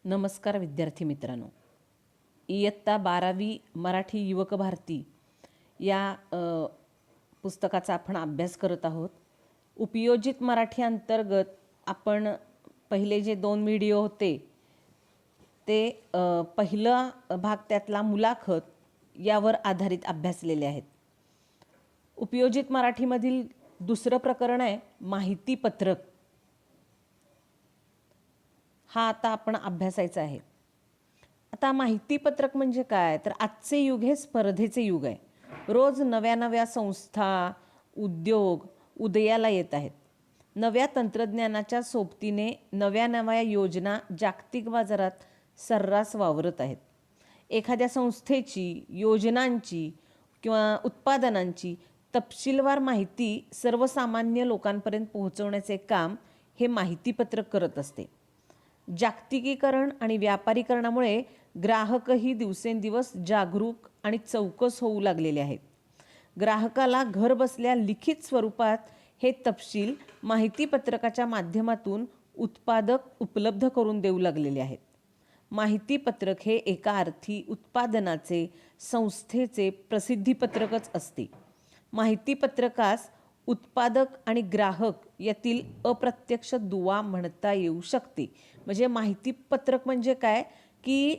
नमस्कार विद्यार्थी मित्रांनो. इयत्ता 12वी मराठी युवक भारती या पुस्तकाचा आपण अभ्यास करत आहोत. उपयोजित मराठी अंतर्गत आपण पहिले जे 2 व्हिडिओ होते ते पहिला भाग त्यातला मुलाखत यावर आधारित अभ्यासलेले आहेत. उपयोजित मराठीमधील दुसरं प्रकरण आहे माहिती पत्रक. हा आता आपण अभ्यासायचा आहे. आता माहिती पत्रक म्हणजे काय, तर आजचे युग हे स्पर्धेचे युग आहे. रोज नव्या नव्या संस्था, उद्योग उदयाला येत आहेत. नव्या तंत्रज्ञानाच्या सोबतीने नव्या नव्या योजना जागतिक बाजारात सर्रास वावरत आहेत. एखाद्या संस्थेची, योजनांची किंवा उत्पादनांची तपशीलवार माहिती सर्वसामान्य लोकांपर्यंत पोहोचवण्याचे काम हे माहितीपत्रक करत असते. जागतिकीकरण आणि व्यापारीकरणामुळे ग्राहकही दिवसेंदिवस जागरूक आणि चौकस होऊ लागलेले आहेत. ग्राहकाला घर बसल्या लिखित स्वरूपात हे तपशील माहितीपत्रकाच्या माध्यमातून उत्पादक उपलब्ध करून देऊ लागलेले आहेत. माहितीपत्रक हे एका अर्थी उत्पादनाचे, संस्थेचे प्रसिद्धीपत्रकच असते. माहितीपत्रकास उत्पादक आणि ग्राहक यातील अप्रत्यक्ष दुवा म्हणता येऊ शकते. म्हणजे माहितीपत्रक म्हणजे काय, की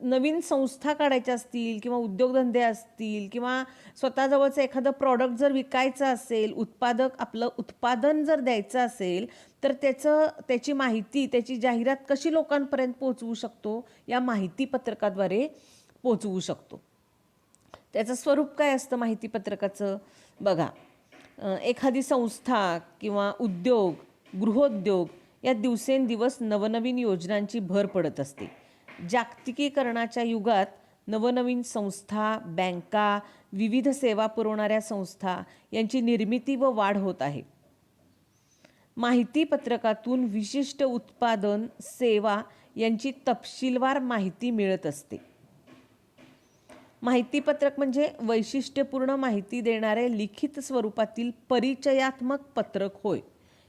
नवीन संस्था काढायच्या असतील किंवा उद्योगधंदे असतील किंवा स्वतःजवळचं एखादं प्रॉडक्ट जर विकायचं असेल, आपलं उत्पादन जर द्यायचं असेल, तर त्याची माहिती, त्याची जाहिरात कशी लोकांपर्यंत पोहोचवू शकतो, या माहितीपत्रकाद्वारे पोहोचवू शकतो. त्याचं स्वरूप काय असतं माहितीपत्रकाचं? बघा, एखादी संस्था किंवा उद्योग, गृहोद्योग या दिवसेंदिवस नवनवीन योजनांची भर पडत असते. जागतिकीकरणाच्या युगात नवनवीन संस्था, बँका, विविध सेवा पुरवणाऱ्या संस्था यांची निर्मिती व वाढ होत आहे. माहितीपत्रकातून विशिष्ट उत्पादन, सेवा यांची तपशीलवार माहिती मिळत असते. माहितीपत्रक म्हणजे वैशिष्ट्यपूर्ण माहिती देणारे लिखित स्वरूपातील परिचयात्मक पत्रक होय.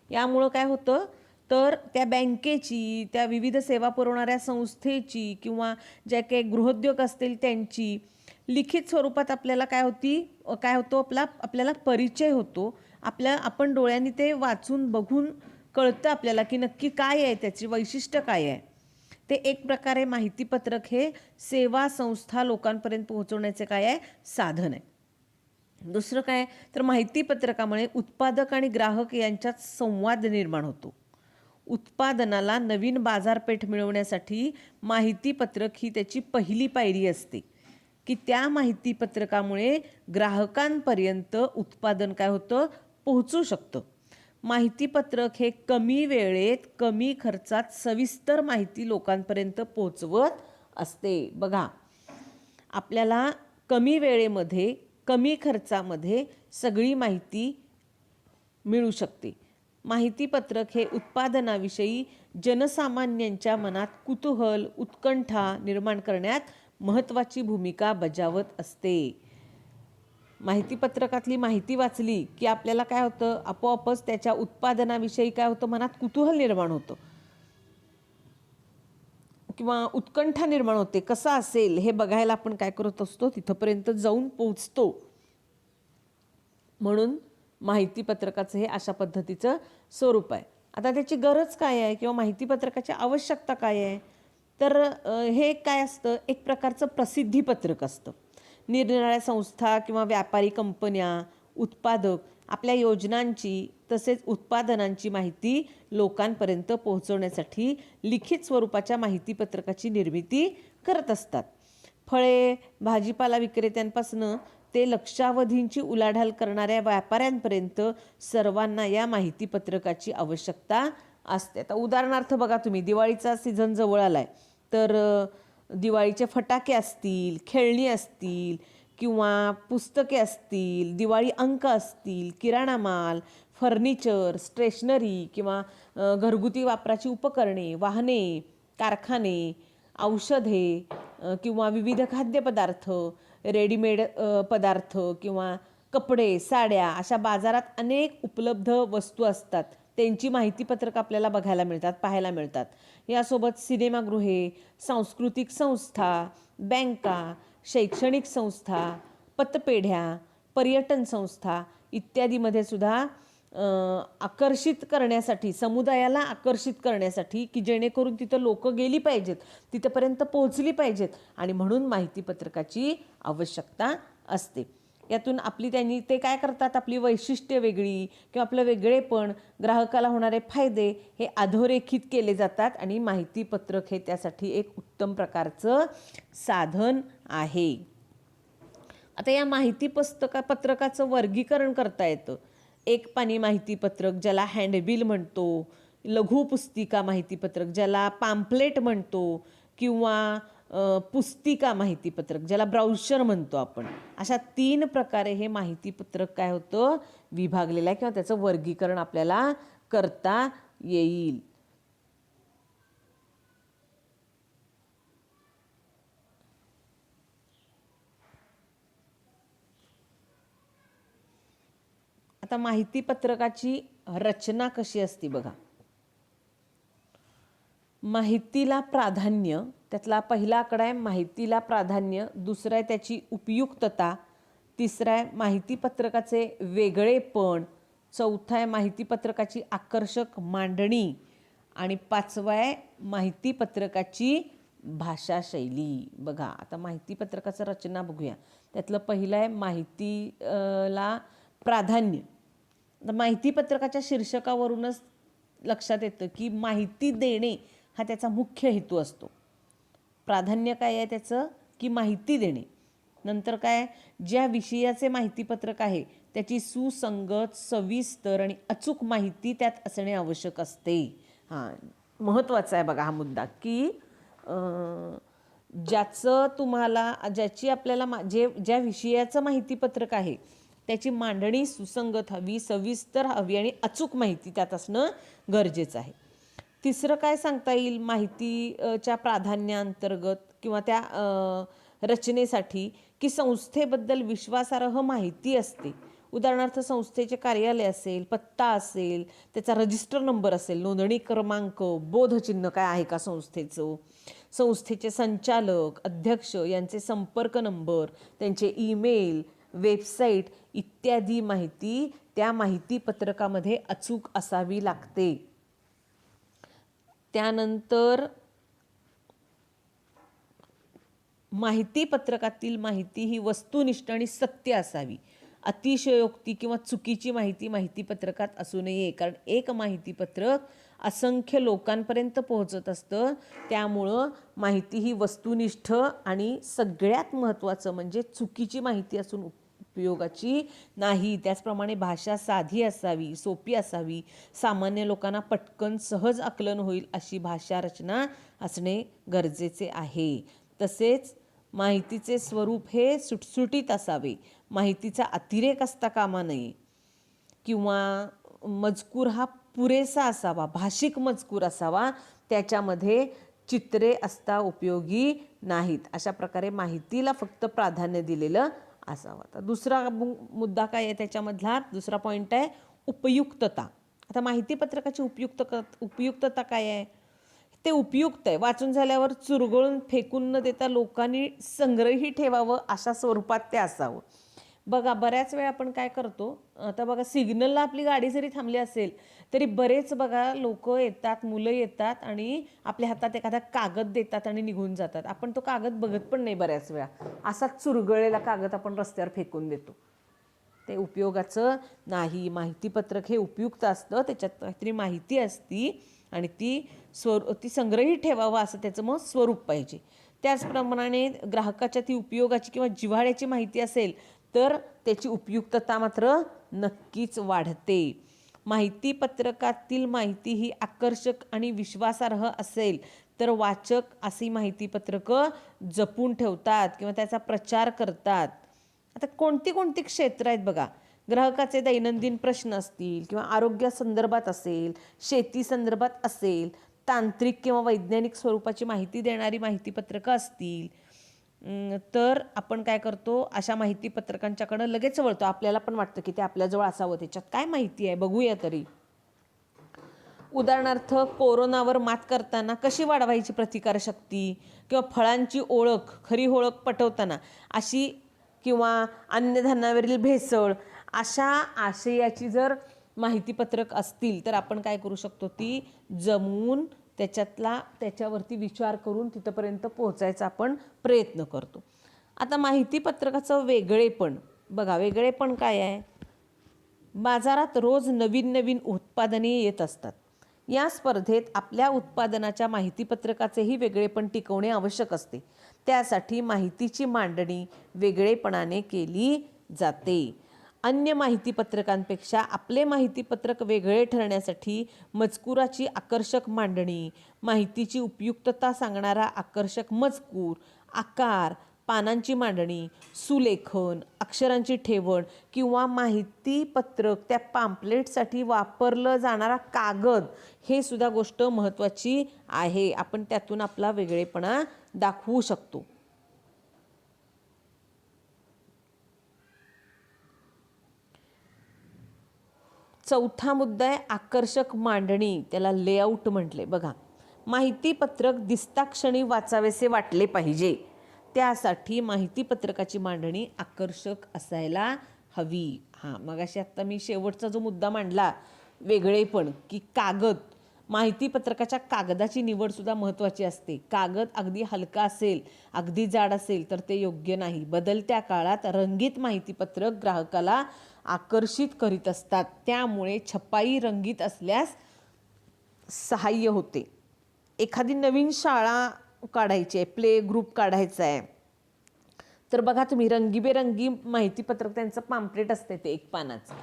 यामुळं काय होतं, तर त्या बँकेची, त्या विविध सेवा पुरवणाऱ्या संस्थेची किंवा ज्या काही गृहोद्योग असतील त्यांची लिखित स्वरूपात आपल्याला काय होतो आपल्याला परिचय होतो. आपण डोळ्यांनी ते वाचून बघून कळतं आपल्याला की नक्की काय आहे, त्याची वैशिष्ट्य काय आहे. ते एक प्रकारे माहितीपत्रक हे सेवा, संस्था लोकांपर्यंत पोहोचवण्याचे काय आहे, साधन आहे. दुसरं काय, तर माहितीपत्रकामुळे उत्पादक आणि ग्राहक यांच्यात संवाद निर्माण होतो. उत्पादनाला नवीन बाजारपेठ मिळवण्यासाठी माहितीपत्रक ही त्याची पहिली पायरी असते, की त्या माहितीपत्रकामुळे ग्राहकांपर्यंत उत्पादन काय होतं, पोहोचू शकतं. माहितीपत्रक हे कमी वेळेत, कमी खर्चात सविस्तर माहिती लोकांपर्यंत पोहोचवत असते. बघा, आपल्याला कमी वेळेमध्ये, कमी खर्चामध्ये सगळी माहिती मिळू शकते. माहितीपत्रक हे उत्पादनाविषयी जनसामान्यांच्या मनात कुतूहल, उत्कंठा निर्माण करण्यात महत्त्वाची भूमिका बजावत असते. माहितीपत्रकातली माहिती वाचली की आपल्याला काय होतं, आपोआपच त्याच्या उत्पादनाविषयी काय होतं, मनात कुतूहल निर्माण होतं किंवा उत्कंठा निर्माण होते. कसं असेल हे बघायला आपण काय करत असतो, तिथंपर्यंत जाऊन पोहोचतो. म्हणून माहितीपत्रकाचं हे अशा पद्धतीचं स्वरूप आहे. आता त्याची गरज काय आहे किंवा माहितीपत्रकाची आवश्यकता काय आहे, तर हे काय असतं, एक प्रकारचं प्रसिद्धीपत्रक असतं. निरनिराळ्या संस्था किंवा व्यापारी कंपन्या, उत्पादक आपल्या योजनांची तसेच उत्पादनांची माहिती लोकांपर्यंत पोहोचवण्यासाठी लिखित स्वरूपाच्या माहितीपत्रकाची निर्मिती करत असतात. फळे, भाजीपाला विक्रेत्यांपासून ते लक्षावधींची उलाढाल करणाऱ्या व्यापाऱ्यांपर्यंत सर्वांना या माहितीपत्रकाची आवश्यकता असते. आता उदाहरणार्थ बघा, तुम्ही दिवाळीचा सीझन जवळ आला आहे, तर दिवाळीचे फटाके असतील, खेळणी असतील किंवा पुस्तके असतील, दिवाळी अंक असतील, किराणा माल, फर्निचर, स्टेशनरी किंवा घरगुती वापराची उपकरणे, वाहने, कारखाने, औषधे किंवा विविध खाद्यपदार्थ, रेडीमेड पदार्थ किंवा कपडे, साड्या, अशा बाजारात अनेक उपलब्ध वस्तू असतात. त्यांची माहितीपत्रक आपल्याला बघायला मिळतात, पाहायला मिळतात. यासोबत सिनेमागृहे, सांस्कृतिक संस्था, बँका, शैक्षणिक संस्था, पतपेढ्या, पर्यटन संस्था इत्यादीमध्ये सुद्धा आकर्षित करण्यासाठी, समुदायाला आकर्षित करण्यासाठी, की जेणेकरून तिथं लोक गेली पाहिजेत, तिथंपर्यंत पोहोचली पाहिजेत, आणि म्हणून माहितीपत्रकाची आवश्यकता असते. यातून त्यांनी ते काय करतात, आपली वैशिष्ट्ये वेगळी किंवा आपलं वेगळेपण, ग्राहकाला होणारे फायदे हे अधोरेखित केले जातात, आणि माहितीपत्रक हे त्यासाठी एक उत्तम प्रकारचं साधन आहे. आता या पत्रकाचं वर्गीकरण करता येतं. एक पानी माहितीपत्रक ज्याला हँडबिल म्हणतो, लघुपुस्तिका माहितीपत्रक ज्याला पॅम्पलेट म्हणतो, किंवा पुस्तिका माहितीपत्रक ज्याला ब्राउचर म्हणतो आपण. अशा 3 प्रकारे हे माहितीपत्रक काय होतं, विभागलेलं आहे, किंवा त्याचं वर्गीकरण आपल्याला करता येईल. आता माहितीपत्रकाची रचना कशी असते बघा. माहितीला प्राधान्य, त्यातला पहिला आकडा आहे माहितीला प्राधान्य, दुसरा आहे त्याची उपयुक्तता, तिसरा आहे माहितीपत्रकाचे वेगळेपण, चौथा आहे माहितीपत्रकाची आकर्षक मांडणी, आणि पाचवा आहे माहितीपत्रकाची भाषाशैली. बघा आता माहितीपत्रकाचं रचना बघूया. त्यातलं पहिलं आहे माहितीला प्राधान्य. माहितीपत्रकाच्या शीर्षकावरूनच लक्षात येतं की माहिती देणे हा त्याचा मुख्य हेतू असतो. प्राधान्य काय आहे त्याचं, की माहिती देणे. नंतर काय, ज्या विषयाचे माहितीपत्रक आहे त्याची सुसंगत, सविस्तर आणि अचूक माहिती त्यात असणे आवश्यक असते. हां, महत्त्वाचा आहे बघा हा मुद्दा, की ज्याची आपल्याला ज्या विषयाचं माहितीपत्रक आहे त्याची मांडणी सुसंगत हवी, सविस्तर हवी, आणि अचूक माहिती त्यात असणं गरजेचं आहे. तिसरं काय सांगता येईल माहितीच्या प्राधान्याअंतर्गत किंवा त्या रचनेसाठी, की संस्थेबद्दल विश्वासार्ह माहिती असते. उदाहरणार्थ संस्थेचे कार्यालय असेल, पत्ता असेल, त्याचा रजिस्टर नंबर असेल, नोंदणी क्रमांक, बोधचिन्ह काय आहे का संस्थेचं, संस्थेचे संचालक, अध्यक्ष यांचे संपर्क नंबर, त्यांचे ईमेल, वेबसाईट इत्यादी माहिती त्या माहितीपत्रकामध्ये अचूक असावी लागते. त्यानंतर माहितीपत्रकातील माहिती ही वस्तुनिष्ठ आणि सत्य असावी. अतिशयोक्ती किंवा चुकीची माहिती माहितीपत्रकात असू नये, कारण एक माहितीपत्रक असंख्य लोकांपर्यंत पोहोचत असतं. त्यामुळं माहिती ही वस्तुनिष्ठ आणि सगळ्यात महत्त्वाचं म्हणजे चुकीची माहिती असून उपयोगाची नाही. त्याचप्रमाणे भाषा साधी असावी, सोपी असावी, सामान्य लोकांना पटकन सहज आकलन होईल अशी भाषा रचना असणे गरजेचे आहे. तसेच माहितीचे स्वरूप हे सुटसुटीत असावे. माहितीचा अतिरेक असता कामा नये, किंवा मजकूर हा पुरेसा असावा, भाषिक मजकूर असावा, त्याच्यामध्ये चित्रे असता उपयोगी नाहीत. अशा प्रकारे माहितीला फक्त प्राधान्य दिलेलं असावं. तर दुसरा मुद्दा काय आहे त्याच्यामधला, दुसरा पॉईंट आहे उपयुक्तता. आता माहितीपत्रकाची उपयुक्तता काय आहे, ते उपयुक्त आहे, वाचून झाल्यावर चुरगळून फेकून न देता लोकांनी संग्रही ठेवावं अशा स्वरूपात ते असावं. बघा बऱ्याच वेळा आपण काय करतो, आता बघा सिग्नलला आपली गाडी जरी थांबली असेल तरी बरेच बघा लोक येतात, मुलं येतात आणि आपल्या हातात एखादा कागद देतात आणि निघून जातात. आपण तो कागद बघत पण नाही बऱ्याच वेळा, असाच चुरगळलेला कागद आपण रस्त्यावर फेकून देतो. ते उपयोगाचं नाही. माहितीपत्रक हे उपयुक्त असतं, त्याच्यात काहीतरी माहिती असती आणि ती संग्रहित ठेवावं असं त्याचं मग स्वरूप पाहिजे. त्याचप्रमाणे ग्राहकाच्या ती उपयोगाची किंवा जिव्हाळ्याची माहिती असेल तर त्याची उपयुक्तता मात्र नक्कीच वाढते. माहितीपत्रकातील माहिती ही आकर्षक आणि विश्वासार्ह असेल तर वाचक अशी माहितीपत्रकं जपून ठेवतात किंवा त्याचा प्रचार करतात. आता कोणती कोणती क्षेत्र आहेत बघा, ग्राहकाचे दैनंदिन प्रश्न असतील, किंवा आरोग्यासंदर्भात असेल, शेती संदर्भात असेल, तांत्रिक किंवा वैज्ञानिक स्वरूपाची माहिती देणारी माहितीपत्रकं असतील, तर आपण काय करतो, अशा माहितीपत्रकांच्याकडं लगेच वळतो. आपल्याला पण वाटतं की ते आपल्याजवळ असावं, त्याच्यात काय माहिती आहे बघूया तरी. उदाहरणार्थ कोरोनावर मात करताना कशी वाढवायची प्रतिकारशक्ती, किंवा फळांची ओळख, खरी ओळख पटवताना अशी, किंवा अन्नधान्यावरील भेसळ, अशा आशयाची जर माहितीपत्रक असतील तर आपण काय करू शकतो, ती जमवून त्याच्यावरती विचार करून तिथपर्यंत पोहोचायचा आपण प्रयत्न करतो. आता माहितीपत्रकाचं वेगळेपण बघा. वेगळेपण काय आहे? बाजारात रोज नवीन नवीन उत्पादने येत असतात. या स्पर्धेत आपल्या उत्पादनाच्या माहितीपत्रकाचेही वेगळेपण टिकवणे आवश्यक असते. त्यासाठी माहितीची मांडणी वेगळेपणाने केली जाते. अन्य माहितीपत्रकांपेक्षा आपले माहितीपत्रक वेगळे ठरण्यासाठी मजकुराची आकर्षक मांडणी, माहितीची उपयुक्तता सांगणारा आकर्षक मजकूर, आकार, पानांची मांडणी, सुलेखन, अक्षरांची ठेवण किंवा माहितीपत्रक त्या पॅम्पलेटसाठी वापरलं जाणारा कागद, हे सुद्धा गोष्ट महत्त्वाची आहे. आपण त्यातून आपला वेगळेपणा दाखवू शकतो. चौथा मुद्दा आहे आकर्षक मांडणी, त्याला लेआउट म्हटले. बघा, माहितीपत्रक दिसताक्षणी वाचावेसे वाटले पाहिजे. त्यासाठी माहितीपत्रकाची मांडणी आकर्षक असायला हवी. मगाशी आत्ता मी शेवटचा जो मुद्दा मांडला वेगळेपण, की कागद, माहितीपत्रकाच्या कागदाची निवडसुद्धा महत्त्वाची असते. कागद अगदी हलका असेल, अगदी जाड असेल तर ते योग्य नाही. बदलत्या काळात रंगीत माहितीपत्रक ग्राहकाला आकर्षित करीत असतात. त्यामुळे छपाई रंगीत असल्यास सहाय्य होते. एखादी नवीन शाळा काढायची आहे, प्ले ग्रुप काढायचा आहे, तर बघा तुम्ही रंगीबेरंगी माहितीपत्रक त्यांचं पॅम्पलेट असते, ते एक पानाचं.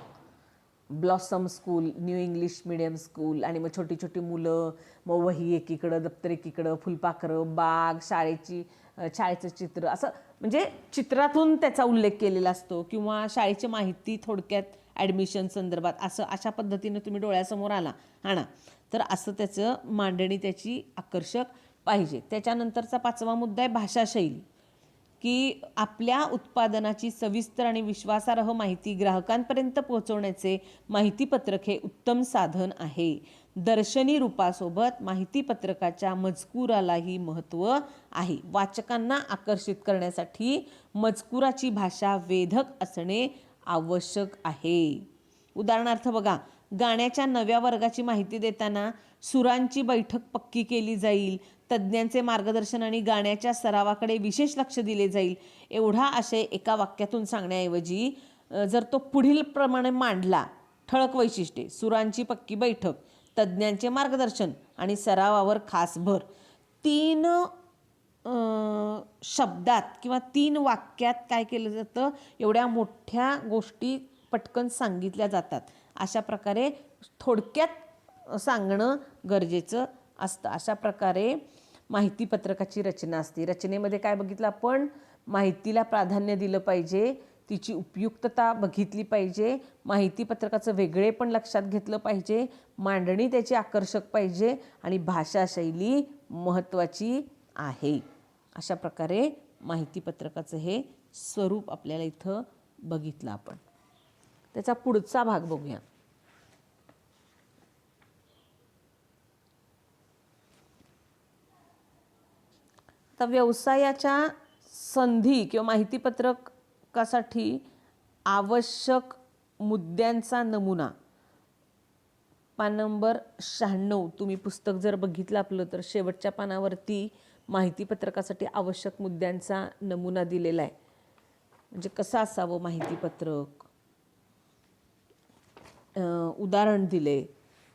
Blossom school, new English medium school, आणि मग छोटी छोटी मुलं, मग वही एकीकडं, दप्तर एकीकडं, फुलपाखरं, बाग, शाळेचं चित्र, असं म्हणजे चित्रातून त्याचा उल्लेख केलेला असतो. किंवा शाळेची माहिती थोडक्यात ॲडमिशन संदर्भात, अशा पद्धतीनं तुम्ही डोळ्यासमोर आला तर असं त्याचं मांडणी त्याची आकर्षक पाहिजे. त्याच्यानंतरचा 5वा मुद्दा आहे भाषाशैली, की आपल्या उत्पादनाची सविस्तर आणि विश्वासार्ह माहिती ग्राहकांपर्यंत पोहोचवण्याचे माहितीपत्रक हे उत्तम साधन आहे. दर्शनी रूपासोबत माहितीपत्रकाच्या मजकुरालाही महत्त्व आहे. वाचकांना आकर्षित करण्यासाठी मजकुराची भाषा वेधक असणे आवश्यक आहे. उदाहरणार्थ बघा, गाण्याच्या नव्या वर्गाची माहिती देताना सुरांची बैठक पक्की केली जाईल, तज्ज्ञांचे मार्गदर्शन आणि गाण्याच्या सरावाकडे विशेष लक्ष दिले जाईल, एवढा आशय एका वाक्यातून सांगण्याऐवजी जर तो पुढील प्रमाणे मांडला, ठळक वैशिष्ट्ये, सुरांची पक्की बैठक, तज्ज्ञांचे मार्गदर्शन आणि सरावावर खास भर, 3 शब्दात किंवा 3 वाक्यात काय केलं जातं, एवढ्या मोठ्या गोष्टी पटकन सांगितल्या जातात. अशा प्रकारे थोडक्यात सांगणं गरजेचं असतं. अशा प्रकारे माहितीपत्रकाची रचना असते. रचनेमध्ये काय बघितलं आपण? माहितीला प्राधान्य दिलं पाहिजे, तिची उपयुक्तता बघितली पाहिजे, माहितीपत्रकाचं वेगळेपण लक्षात घेतलं पाहिजे, मांडणी त्याची आकर्षक पाहिजे, आणि भाषाशैली महत्त्वाची आहे. अशा प्रकारे माहितीपत्रकाचं हे स्वरूप आपल्याला इथं बघितलं आपण. त्याचा पुढचा भाग बघूया. तर व्यवसायाच्या संधी किंवा माहितीपत्रकासाठी आवश्यक मुद्द्यांचा नमुना, पान नंबर 96. तुम्ही पुस्तक जर बघितलं आपलं तर शेवटच्या पानावरती माहितीपत्रकासाठी आवश्यक मुद्द्यांचा नमुना दिलेला आहे. म्हणजे कसं असावं माहितीपत्रक, उदाहरण दिले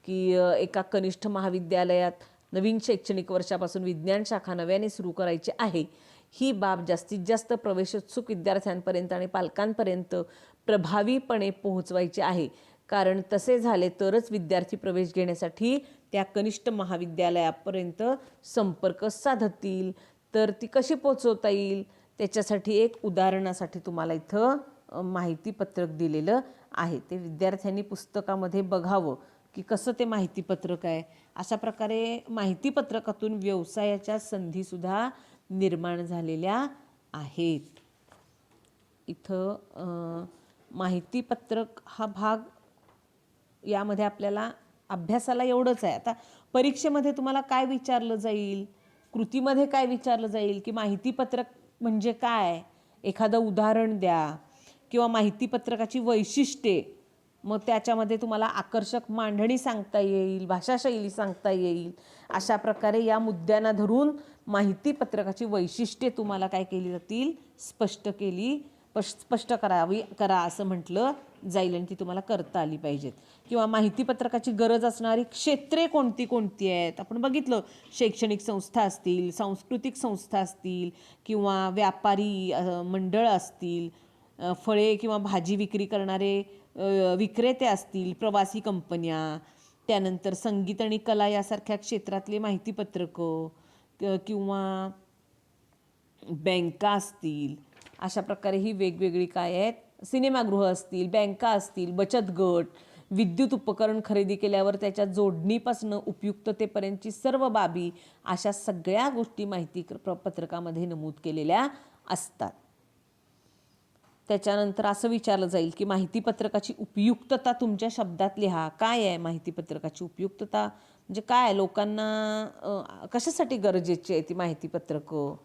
की एका कनिष्ठ महाविद्यालयात नवीन शैक्षणिक वर्षापासून विज्ञान शाखा नव्याने सुरू करायची आहे. ही बाब जास्तीत जास्त प्रवेशोत्सुक विद्यार्थ्यांपर्यंत आणि पालकांपर्यंत प्रभावीपणे पोहोचवायची आहे, कारण तसे झाले तरच विद्यार्थी प्रवेश घेण्यासाठी त्या कनिष्ठ महाविद्यालयापर्यंत संपर्क साधतील. तर ती कशी पोहोचवता येईल त्याच्यासाठी एक उदाहरणासाठी तुम्हाला इथं माहितीपत्रक दिलेलं आहे. ते विद्यार्थ्यांनी पुस्तकामध्ये बघावं की कसं ते माहितीपत्रक आहे. अशा प्रकारे माहितीपत्रकातून व्यवसायाच्या संधीसुद्धा निर्माण झालेल्या आहेत. इथं माहितीपत्रक हा भाग, यामध्ये आपल्याला अभ्यासाला एवढंच आहे. आता परीक्षेमध्ये तुम्हाला काय विचारलं जाईल, कृतीमध्ये काय विचारलं जाईल, की माहितीपत्रक म्हणजे काय, एखादं उदाहरण द्या किंवा माहितीपत्रकाची वैशिष्ट्ये, मग त्याच्यामध्ये तुम्हाला आकर्षक मांडणी सांगता येईल, भाषाशैली सांगता येईल. अशा प्रकारे या मुद्द्यांना धरून माहितीपत्रकाची वैशिष्ट्ये तुम्हाला काय केली जातील, स्पष्ट करा असं म्हटलं जाईल आणि ती तुम्हाला करता आली पाहिजेत. किंवा माहितीपत्रकाची गरज असणारी क्षेत्रे कोणती कोणती आहेत, आपण बघितलं. शैक्षणिक संस्था असतील, सांस्कृतिक संस्था असतील, किंवा व्यापारी मंडळ असतील, फळे किंवा भाजी विक्री करणारे विक्रेते असतील, प्रवासी कंपन्या, त्यानंतर संगीत आणि कला यासारख्या क्षेत्रातले माहितीपत्रकं, किंवा बँका असतील. अशा प्रकारे ही वेगवेगळी काय आहेत, सिनेमागृह असतील, बँका असतील, बचत गट, विद्युत उपकरण खरेदी केल्यावर त्याच्या जोडणीपासून उपयुक्ततेपर्यंतची सर्व बाबी, अशा सगळ्या गोष्टी माहिती पत्रकामध्ये नमूद केलेल्या असतात. त्याच्यानंतर असं विचारलं जाईल की माहितीपत्रकाची उपयुक्तता तुमच्या शब्दात लिहा. काय आहे माहितीपत्रकाची उपयुक्तता, म्हणजे काय, लोकांना कशासाठी गरजेची आहे ती माहितीपत्रकं,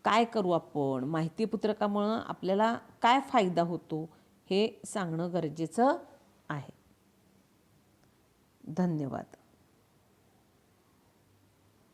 काय करू आपण, माहितीपत्रकामुळं आपल्याला काय फायदा होतो, हे सांगणं गरजेचं आहे. धन्यवाद.